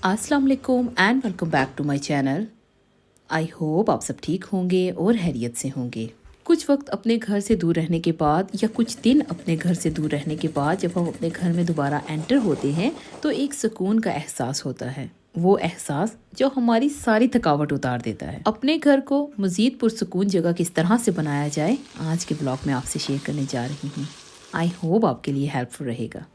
अस्सलाम वालेकुम and welcome back to my channel. I hope आप सब ठीक होंगे और खैरियत से होंगे। कुछ वक्त अपने घर से दूर रहने के बाद या कुछ दिन अपने घर से दूर रहने के बाद जब हम अपने घर में दोबारा एंटर होते हैं तो एक सुकून का एहसास होता है। वो एहसास जो हमारी सारी थकावट उतार देता है। अपने घर को मज़ीद पुरसुकून जगह किस तरह से बनाया जाए, आज के ब्लॉग में आपसे शेयर करने जा रही हूँ। आई होप आपके लिए हेल्पफुल रहेगा।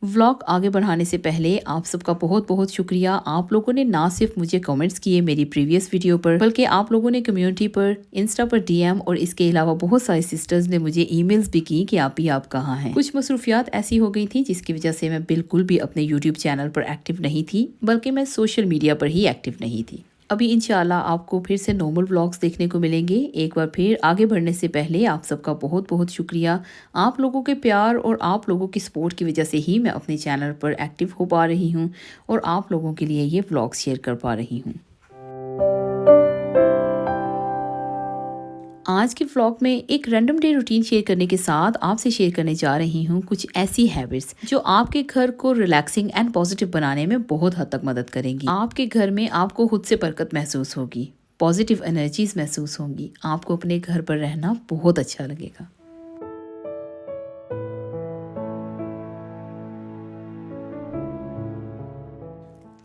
व्लॉग आगे बढ़ाने से पहले आप सबका बहुत बहुत शुक्रिया। आप लोगों ने ना सिर्फ मुझे कमेंट्स किए मेरी प्रीवियस वीडियो पर, बल्कि आप लोगों ने कम्युनिटी पर, इंस्टा पर डीएम और इसके अलावा बहुत सारी सिस्टर्स ने मुझे ईमेल्स भी की कि आप कहाँ हैं। कुछ मसरूफियात ऐसी हो गई थी जिसकी वजह से मैं बिल्कुल भी अपने यूट्यूब चैनल पर एक्टिव नहीं थी, बल्कि मैं सोशल मीडिया पर ही एक्टिव नहीं थी। अभी इंशाल्लाह आपको फिर से नॉर्मल व्लॉग्स देखने को मिलेंगे। एक बार फिर आगे बढ़ने से पहले आप सबका बहुत बहुत शुक्रिया। आप लोगों के प्यार और आप लोगों की सपोर्ट की वजह से ही मैं अपने चैनल पर एक्टिव हो पा रही हूँ और आप लोगों के लिए ये व्लॉग्स शेयर कर पा रही हूँ। आज के व्लॉग में एक रैंडम डे रूटीन शेयर करने के साथ आपसे शेयर करने जा रही हूँ कुछ ऐसी हैबिट्स जो आपके घर को रिलैक्सिंग एंड पॉजिटिव बनाने में बहुत हद तक मदद करेंगी। आपके घर में आपको खुद से बरकत महसूस होगी, पॉजिटिव एनर्जीज महसूस होंगी, आपको अपने घर पर रहना बहुत अच्छा लगेगा।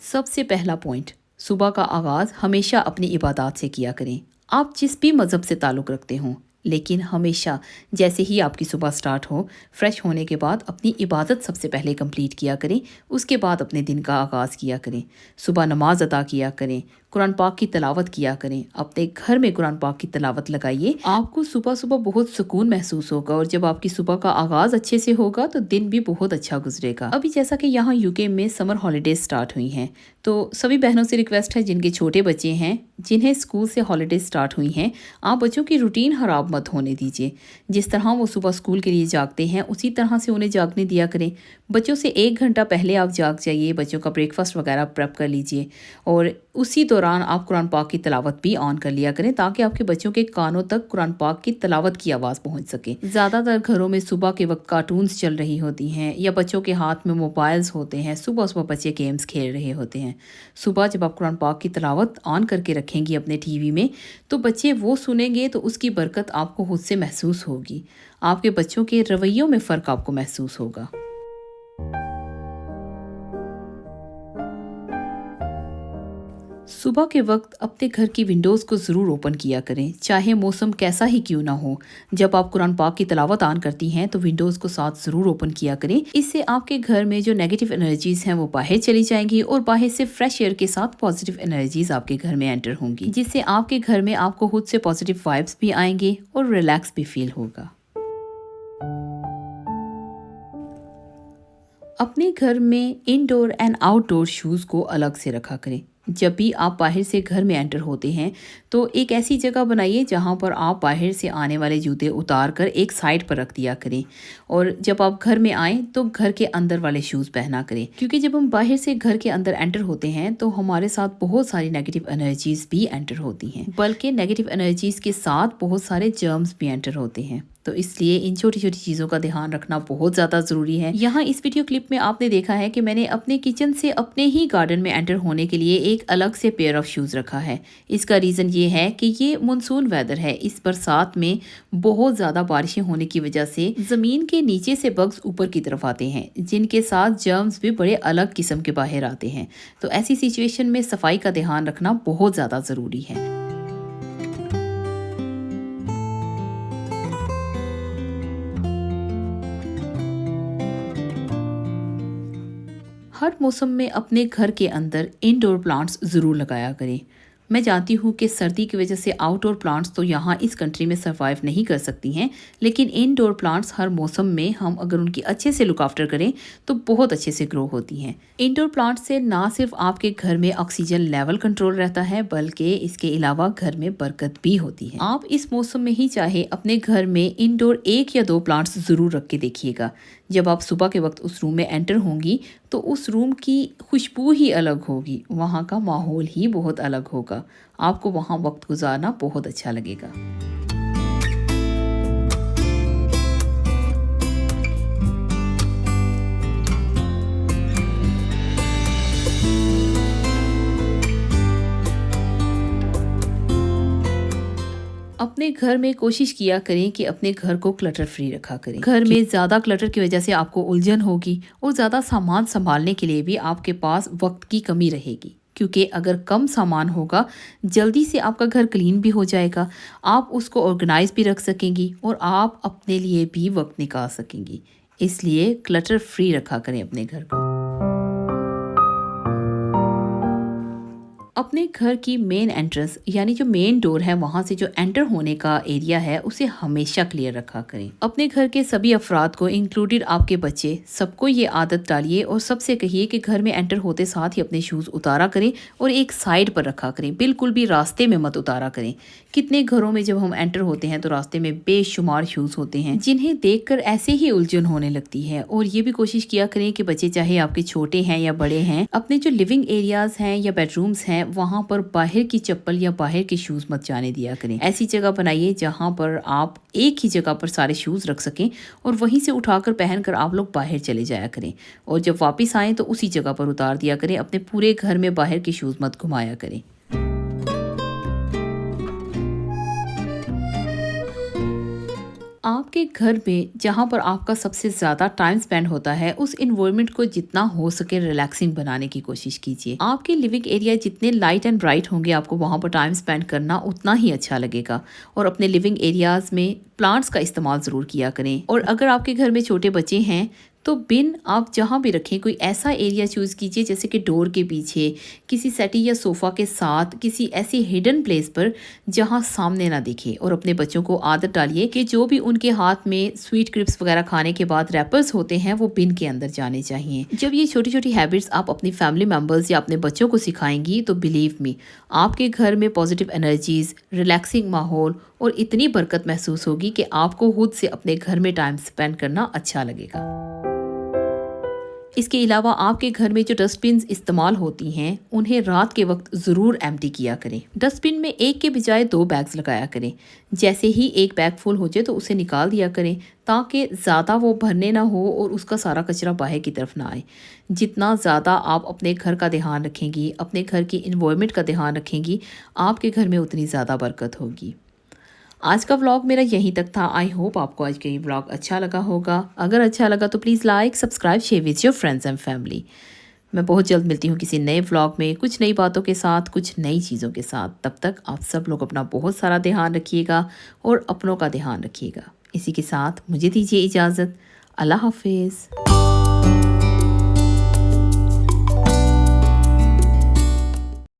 सबसे पहला पॉइंट, सुबह का आगाज हमेशा अपनी इबादत से किया करें। आप जिस भी मज़हब से ताल्लुक़ रखते हों, लेकिन हमेशा जैसे ही आपकी सुबह स्टार्ट हो, फ्रेश होने के बाद अपनी इबादत सबसे पहले कंप्लीट किया करें। उसके बाद अपने दिन का आगाज़ किया करें। सुबह नमाज अदा किया करें, कुरान पाक की तलावत किया करें। अपने घर में कुरान पाक की तलावत लगाइए। आपको सुबह सुबह बहुत सुकून महसूस होगा और जब आपकी सुबह का आगाज़ अच्छे से होगा तो दिन भी बहुत अच्छा गुजरेगा। अभी जैसा कि यहाँ यूके में समर हॉलीडेज स्टार्ट हुई हैं, तो सभी बहनों से रिक्वेस्ट है जिनके छोटे बच्चे हैं, जिन्हें स्कूल से हॉलीडेज स्टार्ट हुई हैं, आप बच्चों की रूटीन खराब मत होने दीजिए। जिस तरह वो सुबह स्कूल के लिए जागते हैं उसी तरह से उन्हें जागने दिया करें। बच्चों से 1 घंटा पहले आप जाग जाइए, बच्चों का ब्रेकफास्ट वगैरह प्रेप कर लीजिए और उसी दौरान आप कुरान पाक की तलावत भी ऑन कर लिया करें ताकि आपके बच्चों के कानों तक कुरान पाक की तलावत की आवाज़ पहुंच सके। ज़्यादातर घरों में सुबह के वक्त कार्टून्स चल रही होती हैं या बच्चों के हाथ में मोबाइल्स होते हैं। सुबह सुबह बच्चे गेम्स खेल रहे होते हैं। सुबह जब आप कुरान पाक की तलावत ऑन करके रखेंगी अपने टीवी में, तो बच्चे वो सुनेंगे तो उसकी बरकत आपको खुद से महसूस होगी। आपके बच्चों के रवैयों में फ़र्क आपको महसूस होगा। सुबह के वक्त अपने घर की विंडोज़ को ज़रूर ओपन किया करें, चाहे मौसम कैसा ही क्यों ना हो। जब आप कुरान पाक की तलावत ऑन करती हैं तो विंडोज़ को साथ ज़रूर ओपन किया करें। इससे आपके घर में जो नेगेटिव एनर्जीज़ हैं वो बाहर चली जाएंगी और बाहर से फ्रेश एयर के साथ पॉजिटिव एनर्जीज़ आपके घर में एंटर होंगी, जिससे आपके घर में आपको खुद से पॉजिटिव वाइब्स भी आएंगे और रिलैक्स भी फील होगा। अपने घर में इंडोर एंड आउटडोर शूज़ को अलग से रखा करें। जब भी आप बाहर से घर में एंटर होते हैं तो एक ऐसी जगह बनाइए जहां पर आप बाहर से आने वाले जूते उतार कर एक साइड पर रख दिया करें और जब आप घर में आएँ तो घर के अंदर वाले शूज़ पहना करें, क्योंकि जब हम बाहर से घर के अंदर एंटर होते हैं तो हमारे साथ बहुत सारी नेगेटिव एनर्जीज़ भी एंटर होती हैं, बल्कि नेगेटिव एनर्जीज़ के साथ बहुत सारे जर्म्स भी एंटर होते हैं। तो इसलिए इन छोटी छोटी चीज़ों का ध्यान रखना बहुत ज़्यादा ज़रूरी है। यहाँ इस वीडियो क्लिप में आपने देखा है कि मैंने अपने किचन से अपने ही गार्डन में एंटर होने के लिए एक अलग से पेयर ऑफ शूज़ रखा है। इसका रीज़न ये है कि ये मानसून वेदर है। इस बरसात में बहुत ज़्यादा बारिशें होने की वजह से ज़मीन के नीचे से बग्स ऊपर की तरफ आते हैं, जिनके साथ जर्म्स भी बड़े अलग किस्म के बाहर आते हैं। तो ऐसी सिचुएशन में सफाई का ध्यान रखना बहुत ज़्यादा ज़रूरी है। हर मौसम में अपने घर के अंदर इंडोर प्लांट्स ज़रूर लगाया करें। मैं जानती हूँ कि सर्दी की वजह से आउटडोर प्लांट्स तो यहाँ इस कंट्री में सर्वाइव नहीं कर सकती हैं, लेकिन इनडोर प्लांट्स हर मौसम में हम अगर उनकी अच्छे से लुक आफ्टर करें तो बहुत अच्छे से ग्रो होती हैं। इंडोर प्लांट्स से ना सिर्फ आपके घर में ऑक्सीजन लेवल कंट्रोल रहता है, बल्कि इसके अलावा घर में बरकत भी होती है। आप इस मौसम में ही चाहे अपने घर में इंडोर 1 या 2 प्लांट्स ज़रूर रख के देखिएगा। जब आप सुबह के वक्त उस रूम में एंटर होंगी तो उस रूम की खुशबू ही अलग होगी, वहाँ का माहौल ही बहुत अलग होगा। आपको वहाँ वक्त गुजारना बहुत अच्छा लगेगा। अपने घर में कोशिश किया करें कि अपने घर को क्लटर फ्री रखा करें। घर में ज़्यादा क्लटर की वजह से आपको उलझन होगी और ज़्यादा सामान संभालने के लिए भी आपके पास वक्त की कमी रहेगी, क्योंकि अगर कम सामान होगा जल्दी से आपका घर क्लीन भी हो जाएगा, आप उसको ऑर्गेनाइज भी रख सकेंगी और आप अपने लिए भी वक्त निकाल सकेंगी। इसलिए क्लटर फ्री रखा करें अपने घर को। अपने घर की मेन एंट्रेंस यानी जो मेन डोर है, वहाँ से जो एंटर होने का एरिया है उसे हमेशा क्लियर रखा करें। अपने घर के सभी अफराद को इंक्लूडेड आपके बच्चे सबको ये आदत डालिए और सबसे कहिए कि घर में एंटर होते साथ ही अपने शूज़ उतारा करें और एक साइड पर रखा करें, बिल्कुल भी रास्ते में मत उतारा करें। कितने घरों में जब हम एंटर होते हैं तो रास्ते में बेशुमार शूज़ होते हैं जिन्हें देखकर ऐसे ही उलझन होने लगती है। और ये भी कोशिश किया करें कि बच्चे चाहे आपके छोटे हैं या बड़े हैं, अपने जो लिविंग एरियाज हैं या बेडरूम्स हैं वहाँ पर बाहर की चप्पल या बाहर के शूज़ मत जाने दिया करें। ऐसी जगह बनाइए जहाँ पर आप एक ही जगह पर सारे शूज़ रख सकें और वहीं से उठाकर पहनकर आप लोग बाहर चले जाया करें, और जब वापस आएँ तो उसी जगह पर उतार दिया करें। अपने पूरे घर में बाहर के शूज़ मत घुमाया करें। आपके घर में जहाँ पर आपका सबसे ज़्यादा टाइम स्पेंड होता है उस इन्वायरमेंट को जितना हो सके रिलैक्सिंग बनाने की कोशिश कीजिए। आपके लिविंग एरिया जितने लाइट एंड ब्राइट होंगे आपको वहाँ पर टाइम स्पेंड करना उतना ही अच्छा लगेगा। और अपने लिविंग एरियाज में प्लांट्स का इस्तेमाल ज़रूर किया करें। और अगर आपके घर में छोटे बच्चे हैं तो बिन आप जहाँ भी रखें कोई ऐसा एरिया चूज़ कीजिए जैसे कि डोर के पीछे, किसी सेटी या सोफ़ा के साथ, किसी ऐसी हिडन प्लेस पर जहाँ सामने ना दिखे। और अपने बच्चों को आदत डालिए कि जो भी उनके हाथ में स्वीट क्रिप्स वगैरह खाने के बाद रैपर्स होते हैं वो बिन के अंदर जाने चाहिए। जब ये छोटी छोटी हैबिट्स आप अपनी फैमिली मेम्बर्स या अपने बच्चों को सिखाएंगी तो बिलीव मी, आपके घर में पॉजिटिव एनर्जीज, रिलैक्सिंग माहौल और इतनी बरकत महसूस होगी कि आपको खुद से अपने घर में टाइम स्पेंड करना अच्छा लगेगा। इसके अलावा आपके घर में जो डस्टबिन इस्तेमाल होती हैं उन्हें रात के वक्त ज़रूर एम्प्टी किया करें। डस्टबिन में एक के बजाय 2 बैग्स लगाया करें। जैसे ही एक बैग फुल हो जाए तो उसे निकाल दिया करें ताकि ज़्यादा वो भरने ना हो और उसका सारा कचरा बाहर की तरफ ना आए। जितना ज़्यादा आप अपने घर का ध्यान रखेंगी, अपने घर की इन्वायरमेंट का ध्यान रखेंगी, आपके घर में उतनी ज़्यादा बरकत होगी। आज का व्लॉग मेरा यहीं तक था। आई होप आपको आज का ये व्लॉग अच्छा लगा होगा। अगर अच्छा लगा तो please like, subscribe, share with your friends and family. मैं बहुत जल्द मिलती हूँ किसी नए व्लॉग में, कुछ नई बातों के साथ, कुछ नई चीज़ों के साथ। तब तक आप सब लोग अपना बहुत सारा ध्यान रखिएगा और अपनों का ध्यान रखिएगा। इसी के साथ मुझे दीजिए इजाज़त। अल्लाह हाफिज़।